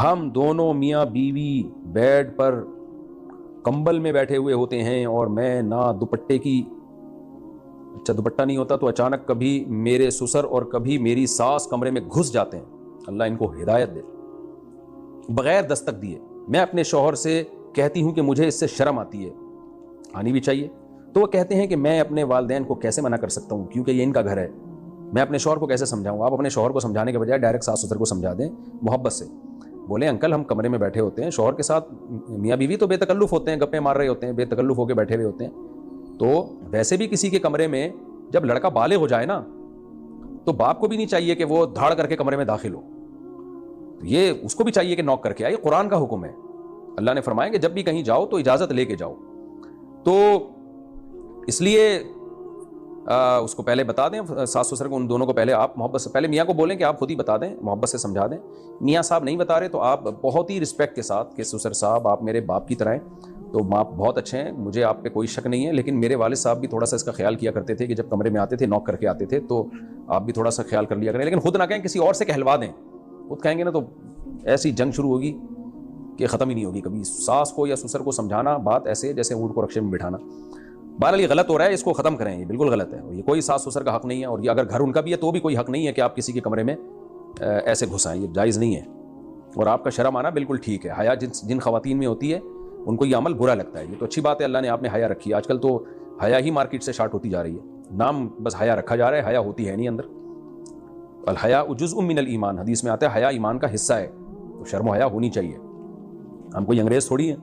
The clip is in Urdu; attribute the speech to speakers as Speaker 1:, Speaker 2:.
Speaker 1: ہم دونوں میاں بیوی بیڈ پر کمبل میں بیٹھے ہوئے ہوتے ہیں اور میں نہ دوپٹے کی اچھا دوپٹہ نہیں ہوتا تو اچانک کبھی میرے سسر اور کبھی میری ساس کمرے میں گھس جاتے ہیں، اللہ ان کو ہدایت دے، بغیر دستک دیے۔ میں اپنے شوہر سے کہتی ہوں کہ مجھے اس سے شرم آتی ہے، آنی بھی چاہیے، تو وہ کہتے ہیں کہ میں اپنے والدین کو کیسے منع کر سکتا ہوں کیونکہ یہ ان کا گھر ہے، میں اپنے شوہر کو کیسے سمجھاؤں؟ آپ اپنے شوہر کو سمجھانے کے بجائے ڈائریکٹ ساس سسر کو سمجھا دیں محبت سے، بولیں انکل ہم کمرے میں بیٹھے ہوتے ہیں شوہر کے ساتھ، میاں بیوی تو بے تکلف ہوتے ہیں، گپیں مار رہے ہوتے ہیں، بے تکلف ہو کے بیٹھے ہوئے ہوتے ہیں، تو ویسے بھی کسی کے کمرے میں جب لڑکا بالغ ہو جائے نا تو باپ کو بھی نہیں چاہیے کہ وہ دھاڑ کر کے کمرے میں داخل ہو، یہ اس کو بھی چاہیے کہ نوک کر کے آئے، قرآن کا حکم ہے، اللہ نے فرمایا کہ جب بھی کہیں جاؤ تو اجازت لے کے جاؤ، تو اس لیے اس کو پہلے بتا دیں ساس سسر کو، ان دونوں کو پہلے آپ محبت سے، پہلے میاں کو بولیں کہ آپ خود ہی بتا دیں، محبت سے سمجھا دیں، میاں صاحب نہیں بتا رہے تو آپ بہت ہی رسپیکٹ کے ساتھ کہ سسر صاحب آپ میرے باپ کی طرح ہیں، تو ماں بہت اچھے ہیں، مجھے آپ پہ کوئی شک نہیں ہے، لیکن میرے والد صاحب بھی تھوڑا سا اس کا خیال کیا کرتے تھے کہ جب کمرے میں آتے تھے نوک کر کے آتے تھے، تو آپ بھی تھوڑا سا خیال کر لیا کریں، لیکن خود نہ کہیں، کسی اور سے کہلوا دیں، خود کہیں گے نا تو ایسی جنگ شروع ہوگی کہ ختم ہی نہیں ہوگی کبھی، ساس کو یا سسر کو سمجھانا بات ایسے جیسے اونٹ کو رکشے میں بٹھانا، بہرحال یہ غلط ہو رہا ہے، اس کو ختم کریں، یہ بالکل غلط ہے، یہ کوئی ساس سسر کا حق نہیں ہے، اور یہ اگر گھر ان کا بھی ہے تو بھی کوئی حق نہیں ہے کہ آپ کسی کے کمرے میں ایسے گھسائیں، یہ جائز نہیں ہے، اور آپ کا شرم آنا بالکل ٹھیک ہے، حیا جن خواتین میں ہوتی ہے ان کو یہ عمل برا لگتا ہے، یہ تو اچھی بات ہے، اللہ نے آپ نے حیا رکھی ہے، آج کل تو حیا ہی مارکیٹ سے شارٹ ہوتی جا رہی ہے، نام بس حیا رکھا جا رہا ہے، حیا ہوتی ہے نہیں اندر، الحیا جزء من الایمان، حدیث میں آتا ہے حیا ایمان کا حصہ ہے، تو شرم و حیا ہونی چاہیے، ہم کوئی انگریز تھوڑی ہیں۔